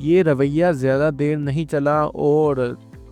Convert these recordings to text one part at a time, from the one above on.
یہ رویہ زیادہ دیر نہیں چلا اور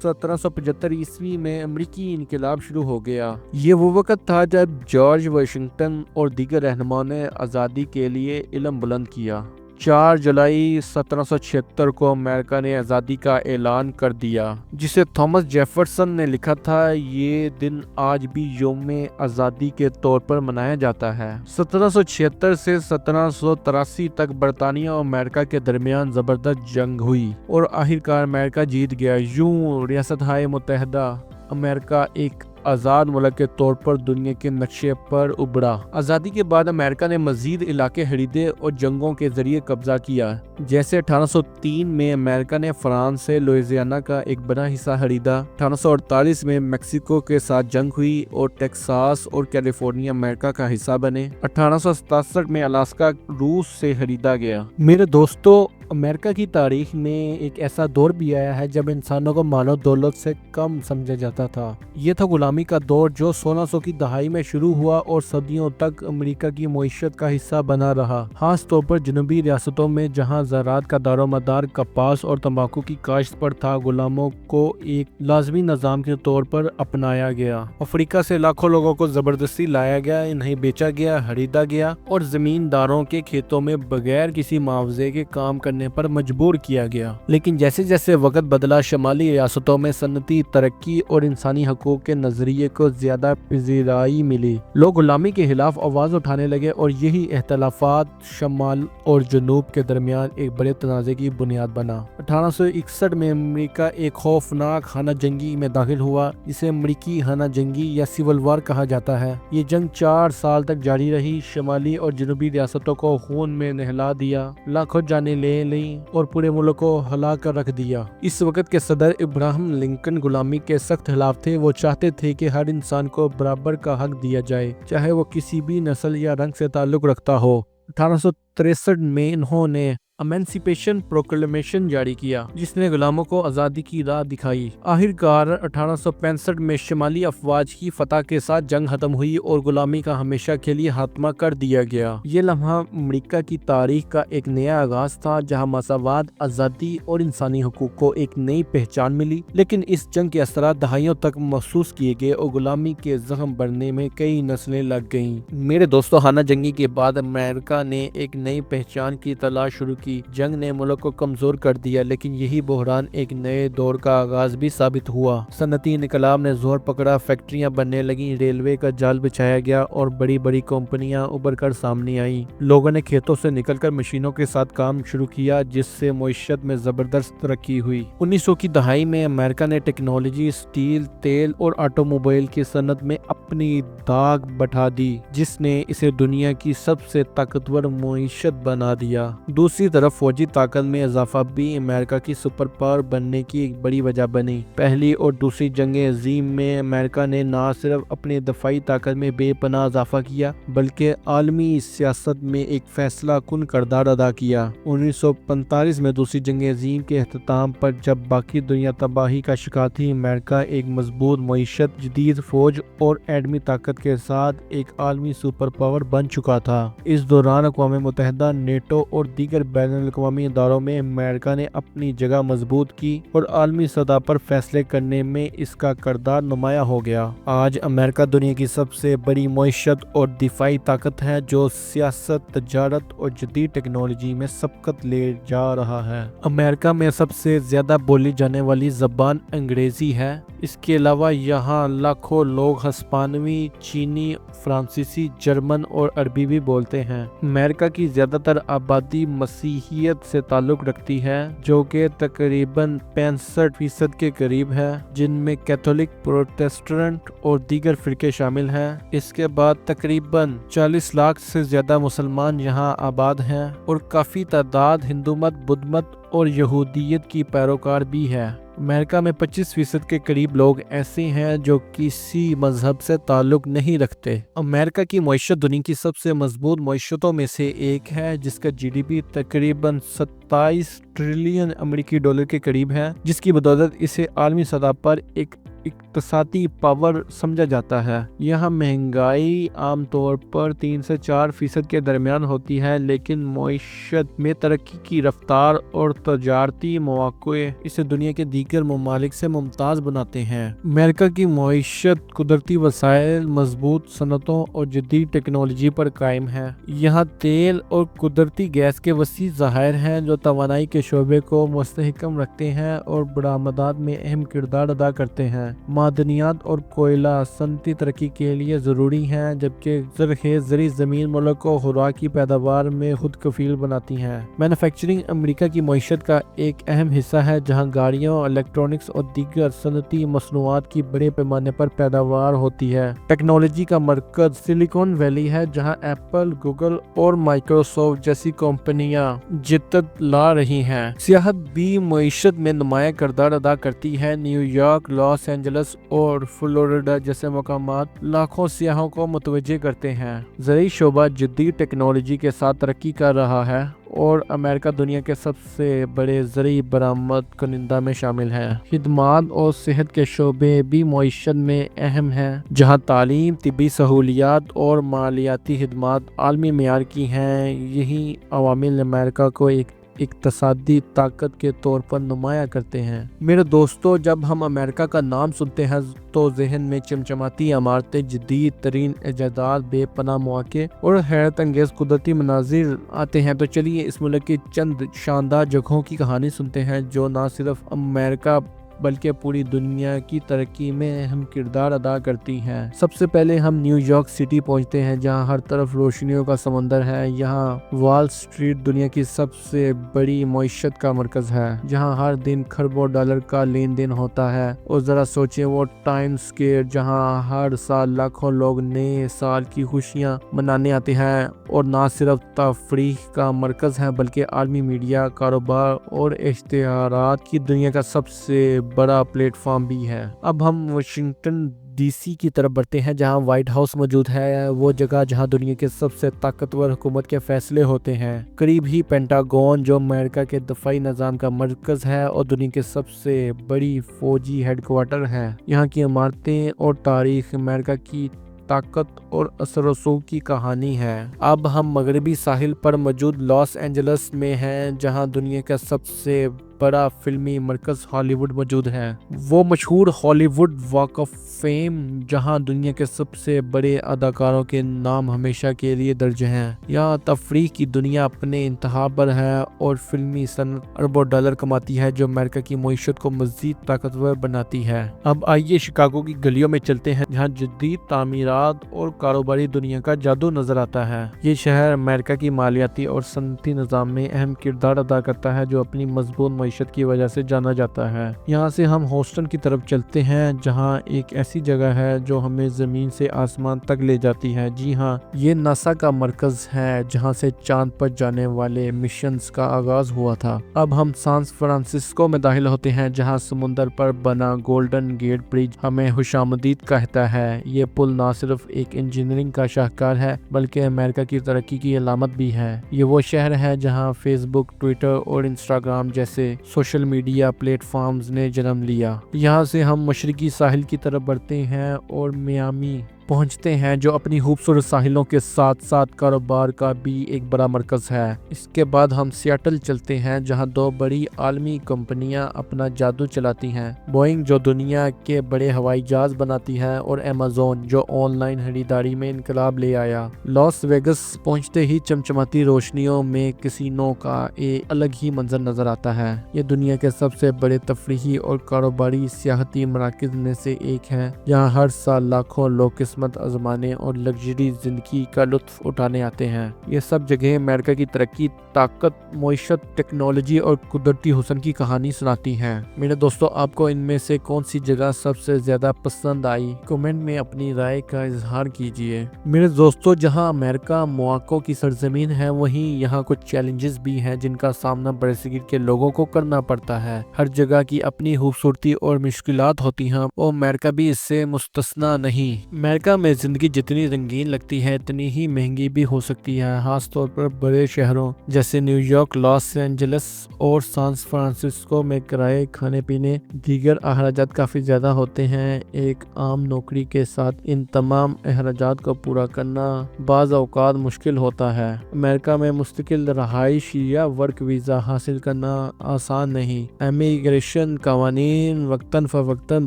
1775 میں امریکی انقلاب شروع ہو گیا۔ یہ وہ وقت تھا جب جارج واشنگٹن اور دیگر رہنماؤں نے آزادی کے لیے علم بلند کیا۔ 4 جولائی 1776 کو امریکہ نے آزادی کا اعلان کر دیا، جسے تھامس جیفرسن نے لکھا تھا۔ یہ دن آج بھی یوم آزادی کے طور پر منایا جاتا ہے۔ 1776 سے 1783 تک برطانیہ اور امریکہ کے درمیان زبردست جنگ ہوئی اور آخرکار امریکہ جیت گیا۔ یوں ریاستہائے متحدہ امریکہ ایک آزاد ملک کے طور پر دنیا کے نقشے پر ابھرا۔ آزادی کے بعد امریکہ نے مزید علاقے خریدے اور جنگوں کے ذریعے قبضہ کیا، جیسے 1803 میں امریکہ نے فرانس سے لوئیزیانا کا ایک بڑا حصہ خریدا۔ 1848 میں میکسیکو کے ساتھ جنگ ہوئی اور ٹیکساس اور کیلیفورنیا امریکہ کا حصہ بنے۔ 1867 میں الاسکا روس سے خریدا گیا۔ میرے دوستو، امریکہ کی تاریخ میں ایک ایسا دور بھی آیا ہے جب انسانوں کو مال و دولت سے کم سمجھا جاتا تھا۔ یہ تھا غلامی کا دور، جو 1600 کی دہائی میں شروع ہوا اور صدیوں تک امریکہ کی معیشت کا حصہ بنا رہا، خاص طور پر جنوبی ریاستوں میں جہاں زراعت کا دار و مدار کپاس اور تمباکو کی کاشت پر تھا۔ غلاموں کو ایک لازمی نظام کے طور پر اپنایا گیا۔ افریقہ سے لاکھوں لوگوں کو زبردستی لایا گیا، انہیں بیچا گیا، خریدا گیا اور زمینداروں کے کھیتوں میں بغیر کسی معاوضے کے کام کرنے پر مجبور کیا گیا۔ لیکن جیسے جیسے وقت بدلا، شمالی ریاستوں میں صنعتی ترقی اور انسانی حقوق کے نظریے کو زیادہ پذیرائی ملی۔ لوگ غلامی کے خلاف آواز اٹھانے لگے اور یہی اختلافات شمال اور جنوب کے درمیان ایک بڑے تنازع کی بنیاد بنا۔ 1861 میں امریکہ ایک خوفناک خانہ جنگی میں داخل ہوا، جسے امریکی خانہ جنگی یا سول وار کہا جاتا ہے۔ یہ جنگ 4 سال تک جاری رہی، شمالی اور جنوبی ریاستوں کو خون میں نہلا دیا، لاکھوں جانیں لے لیں اور پورے ملک کو ہلا کر رکھ دیا۔ اس وقت کے صدر ابراہم لنکن غلامی کے سخت خلاف تھے۔ وہ چاہتے تھے کہ ہر انسان کو برابر کا حق دیا جائے، چاہے وہ کسی بھی نسل یا رنگ سے تعلق رکھتا ہو۔ 1863 میں انہوں نے ایمانسیپیشن پروکلیمیشن جاری کیا، جس نے غلاموں کو آزادی کی راہ دکھائی۔ آخرکار 1865 میں شمالی افواج کی فتح کے ساتھ جنگ ختم ہوئی اور غلامی کا ہمیشہ کے لیے خاتمہ کر دیا گیا۔ یہ لمحہ امریکہ کی تاریخ کا ایک نیا آغاز تھا، جہاں مساوات، آزادی اور انسانی حقوق کو ایک نئی پہچان ملی۔ لیکن اس جنگ کے اثرات دہائیوں تک محسوس کیے گئے اور غلامی کے زخم بڑھنے میں کئی نسلیں لگ گئیں۔ میرے دوستو، خانہ جنگی کے بعد امریکہ نے ایک نئی پہچان کی تلاش شروع کی۔ جنگ نے ملک کو کمزور کر دیا، لیکن یہی بحران ایک نئے دور کا آغاز بھی ثابت ہوا۔ صنعتی انقلاب نے زور پکڑا، فیکٹریاں بننے لگیں، ریلوے کا جال بچھایا گیا اور بڑی بڑی کمپنیاں ابھر کر سامنے آئیں۔ لوگوں نے کھیتوں سے نکل کر مشینوں کے ساتھ کام شروع کیا، جس سے معیشت میں زبردست ترقی ہوئی۔ 1900 کی دہائی میں امریکہ نے ٹیکنالوجی، اسٹیل، تیل اور آٹو موبائل کی صنعت میں اپنی داغ بٹھا دی، جس نے اسے دنیا کی سب سے طاقتور معیشت بنا دیا۔ دوسری طرف فوجی طاقت میں اضافہ بھی امریکہ کی سپر پاور بننے کی ایک بڑی وجہ بنی۔ پہلی اور دوسری جنگ عظیم میں امریکہ نے نہ صرف اپنی دفاعی طاقت میں بے پناہ اضافہ کیا، بلکہ عالمی سیاست میں ایک فیصلہ کن کردار ادا کیا۔ 1945 میں دوسری جنگ عظیم کے اختتام پر جب باقی دنیا تباہی کا شکار تھی، امریکہ ایک مضبوط معیشت، جدید فوج اور ایٹمی طاقت کے ساتھ ایک عالمی سپر پاور بن چکا تھا۔ اس دوران اقوام متحدہ، نیٹو اور دیگر بین الاقوامی اداروں میں امریکہ نے اپنی جگہ مضبوط کی اور عالمی سطح پر فیصلے کرنے میں اس کا کردار نمایاں ہو گیا۔ آج امریکہ دنیا کی سب سے بڑی معیشت اور دفاعی طاقت ہے، جو سیاست، تجارت اور جدید ٹیکنالوجی میں سبقت لے جا رہا ہے۔ امریکہ میں سب سے زیادہ بولی جانے والی زبان انگریزی ہے۔ اس کے علاوہ یہاں لاکھوں لوگ ہسپانوی، چینی، فرانسیسی، جرمن اور عربی بھی بولتے ہیں۔ امریکہ کی زیادہ تر آبادی مسیحیت سے تعلق رکھتی ہے، جو کہ تقریباً 65% کے قریب ہے، جن میں کیتھولک، پروٹسٹنٹ اور دیگر فرقے شامل ہیں۔ اس کے بعد تقریباً 40 لاکھ سے زیادہ مسلمان یہاں آباد ہیں اور کافی تعداد ہندو مت، بدھ مت اور یہودیت کی پیروکار بھی ہے۔ امریکہ میں 25% کے قریب لوگ ایسے ہیں جو کسی مذہب سے تعلق نہیں رکھتے۔ امریکہ کی معیشت دنیا کی سب سے مضبوط معیشتوں میں سے ایک ہے، جس کا جی ڈی پی تقریباً 27 ٹریلین امریکی ڈالر کے قریب ہے، جس کی بدولت اسے عالمی سطح پر ایک اقتصادی پاور سمجھا جاتا ہے۔ یہاں مہنگائی عام طور پر 3 سے 4% کے درمیان ہوتی ہے، لیکن معیشت میں ترقی کی رفتار اور تجارتی مواقع اسے دنیا کے دیگر ممالک سے ممتاز بناتے ہیں۔ امریکہ کی معیشت قدرتی وسائل، مضبوط صنعتوں اور جدید ٹیکنالوجی پر قائم ہے۔ یہاں تیل اور قدرتی گیس کے وسیع ذخائر ہیں جو توانائی کے شعبے کو مستحکم رکھتے ہیں اور برآمدات میں اہم کردار ادا کرتے ہیں۔ معدنیات اور کوئلہ صنعتی ترقی کے لیے ضروری ہیں، جبکہ زرخیز زرعی زمین ملک کو خوراک کی پیداوار میں خود کفیل بناتی ہے۔ مینوفیکچرنگ امریکہ کی معیشت کا ایک اہم حصہ ہے، جہاں گاڑیوں، الیکٹرانکس اور دیگر صنعتی مصنوعات کی بڑے پیمانے پر پیداوار ہوتی ہے۔ ٹیکنالوجی کا مرکز سلیکون ویلی ہے، جہاں ایپل، گوگل اور مائیکروسافٹ جیسی کمپنیاں جدت لا رہی ہیں۔ سیاحت بھی معیشت میں نمایاں کردار ادا کرتی ہے۔ نیو یارک، لاس اینجلس اور فلوریڈا جیسے مقامات لاکھوں سیاحوں کو متوجہ کرتے ہیں۔ زرعی شعبہ جدید ٹیکنالوجی کے ساتھ ترقی کر رہا ہے اور امریکہ دنیا کے سب سے بڑے زرعی برآمد کنندہ میں شامل ہے۔ خدمات اور صحت کے شعبے بھی معیشت میں اہم ہیں، جہاں تعلیم، طبی سہولیات اور مالیاتی خدمات عالمی معیار کی ہیں۔ یہی عوامل امریکہ کو ایک اقتصادی طاقت کے طور پر نمایاں کرتے ہیں۔ میرے دوستو، جب ہم امریکہ کا نام سنتے ہیں تو ذہن میں چمچماتی عمارتیں، جدید ترین ایجادات، بے پناہ مواقع اور حیرت انگیز قدرتی مناظر آتے ہیں۔ تو چلیے اس ملک کی چند شاندار جگہوں کی کہانی سنتے ہیں جو نہ صرف امریکہ بلکہ پوری دنیا کی ترقی میں اہم کردار ادا کرتی ہیں۔ سب سے پہلے ہم نیو یارک سٹی پہنچتے ہیں، جہاں ہر طرف روشنیوں کا سمندر ہے۔ یہاں وال سٹریٹ دنیا کی سب سے بڑی معیشت کا مرکز ہے، جہاں ہر دن کھربوں ڈالر کا لین دین ہوتا ہے۔ اور ذرا سوچیں وہ ٹائم سکوئر، جہاں ہر سال لاکھوں لوگ نئے سال کی خوشیاں منانے آتے ہیں، اور نہ صرف تفریح کا مرکز ہے بلکہ عالمی میڈیا، کاروبار اور اشتہارات کی دنیا کا سب سے بڑا پلیٹ فارم بھی ہے۔ اب ہم واشنگٹن ڈی سی کی طرف بڑھتے ہیں، جہاں وائٹ ہاؤس موجود ہے، وہ جگہ جہاں دنیا کے سب سے طاقتور حکومت کے فیصلے ہوتے ہیں۔ قریب ہی پینٹاگون، جو امریکہ کے دفاعی نظام کا مرکز ہے اور دنیا کے سب سے بڑی فوجی ہیڈ کوارٹر ہے۔ یہاں کی عمارتیں اور تاریخ امریکہ کی طاقت اور اثر و رسوخ کی کہانی ہے۔ اب ہم مغربی ساحل پر موجود لاس اینجلس میں ہیں، جہاں دنیا کا سب سے بڑا فلمی مرکز ہالی ووڈ موجود ہے۔ وہ مشہور ہالی ووڈ واک آف فیم، جہاں دنیا کے سب سے بڑے اداکاروں کے نام ہمیشہ کے لیے درج ہیں۔ یہاں تفریح کی دنیا اپنے انتہا پر ہے اور فلمی صنعت اربوں ڈالر کماتی ہے، جو امریکہ کی معیشت کو مزید طاقتور بناتی ہے۔ اب آئیے شکاگو کی گلیوں میں چلتے ہیں، جہاں جدید تعمیرات اور کاروباری دنیا کا جادو نظر آتا ہے۔ یہ شہر امریکہ کی مالیاتی اور صنعتی نظام میں اہم کردار ادا کرتا ہے، جو اپنی مضبوط معیشت کی وجہ سے جانا جاتا ہے۔ یہاں سے ہم ہیوسٹن کی طرف چلتے ہیں، جہاں ایک ایسی جگہ ہے جو ہمیں زمین سے آسمان تک لے جاتی ہے۔ جی ہاں، یہ ناسا کا مرکز ہے، جہاں سے چاند پر جانے والے مشنز کا آغاز ہوا تھا۔ اب ہم سان فرانسسکو میں داخل ہوتے ہیں، جہاں سمندر پر بنا گولڈن گیٹ برج ہمیں خوشامدید کہتا ہے۔ یہ پل نہ صرف ایک انجینئرنگ کا شاہکار ہے بلکہ امریکہ کی ترقی کی علامت بھی ہے۔ یہ وہ شہر ہے جہاں فیس بک، ٹویٹر اور انسٹاگرام جیسے سوشل میڈیا پلیٹ فارمز نے جنم لیا۔ یہاں سے ہم مشرقی ساحل کی طرف بڑھتے ہیں اور میامی پہنچتے ہیں، جو اپنی خوبصورت ساحلوں کے ساتھ ساتھ کاروبار کا بھی ایک بڑا مرکز ہے۔ اس کے بعد ہم سیاٹل چلتے ہیں، جہاں دو بڑی عالمی کمپنیاں اپنا جادو چلاتی ہیں، بوئنگ جو دنیا کے بڑے ہوائی جہاز بناتی ہے اور ایمیزون جو آن لائن خریداری میں انقلاب لے آیا۔ لاس ویگس پہنچتے ہی چمچماتی روشنیوں میں کسینو کا ایک الگ ہی منظر نظر آتا ہے۔ یہ دنیا کے سب سے بڑے تفریحی اور کاروباری سیاحتی مراکز میں سے ایک ہے، جہاں ہر سال لاکھوں لوگ قسمت آزمانے اور لگژری زندگی کا لطف اٹھانے آتے ہیں۔ یہ سب جگہیں امریکہ کی ترقی، طاقت، معیشت، ٹیکنالوجی اور قدرتی حسن کی کہانی سناتی ہیں۔ میرے دوستو، آپ کو ان میں سے کون سی جگہ سب سے زیادہ پسند آئی؟ کمنٹ میں اپنی رائے کا اظہار کیجیے۔ میرے دوستو، جہاں امریکہ مواقع کی سرزمین ہے، وہیں یہاں کچھ چیلنجز بھی ہیں جن کا سامنا برصغیر کے لوگوں کو کرنا پڑتا ہے۔ ہر جگہ کی اپنی خوبصورتی اور مشکلات ہوتی ہیں، اور امریکہ بھی اس سے مستثنیٰ نہیں۔ امریکہ امریکہ میں زندگی جتنی رنگین لگتی ہے اتنی ہی مہنگی بھی ہو سکتی ہے، خاص طور پر بڑے شہروں جیسے نیو یارک، لاس اینجلس اور سان فرانسسکو میں کرائے، کھانے پینے، دیگر اخراجات کافی زیادہ ہوتے ہیں۔ ایک عام نوکری کے ساتھ ان تمام اخراجات کو پورا کرنا بعض اوقات مشکل ہوتا ہے۔ امریکہ میں مستقل رہائش یا ورک ویزا حاصل کرنا آسان نہیں۔ امیگریشن قوانین وقتاً فوقتاً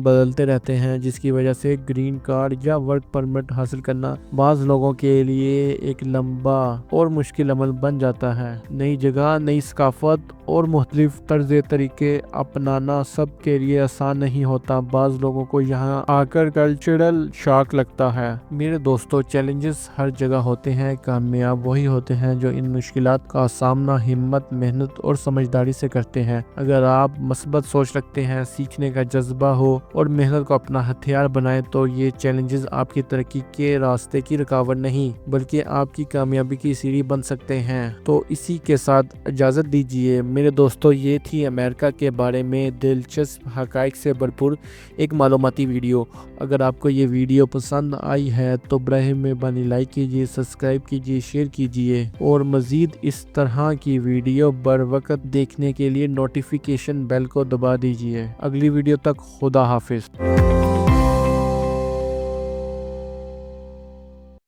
بدلتے رہتے ہیں، جس کی وجہ سے گرین کارڈ یا ورک پرمٹ حاصل کرنا بعض لوگوں کے لیے ایک لمبا اور مشکل عمل بن جاتا ہے۔ نئی جگہ، نئی ثقافت اور مختلف طرز طریقے اپنانا سب کے لیے آسان نہیں ہوتا۔ بعض لوگوں کو یہاں آ کر کلچرل شاک لگتا ہے۔ میرے دوستو، چیلنجز ہر جگہ ہوتے ہیں، کامیاب وہی ہوتے ہیں جو ان مشکلات کا سامنا ہمت، محنت اور سمجھداری سے کرتے ہیں۔ اگر آپ مثبت سوچ رکھتے ہیں، سیکھنے کا جذبہ ہو اور محنت کو اپنا ہتھیار بنائیں تو یہ چیلنجز آپ کی ترقی کے راستے کی رکاوٹ نہیں بلکہ آپ کی کامیابی کی سیڑھی بن سکتے ہیں۔ تو اسی کے ساتھ اجازت دیجیے میرے دوستو، یہ تھی امریکہ کے بارے میں دلچسپ حقائق سے بھرپور ایک معلوماتی ویڈیو۔ اگر آپ کو یہ ویڈیو پسند آئی ہے تو براہ مہربانی لائک کیجیے، سبسکرائب کیجیے، شیئر کیجیے اور مزید اس طرح کی ویڈیو بر وقت دیکھنے کے لیے نوٹیفیکیشن بیل کو دبا دیجیے۔ اگلی ویڈیو تک خدا حافظ۔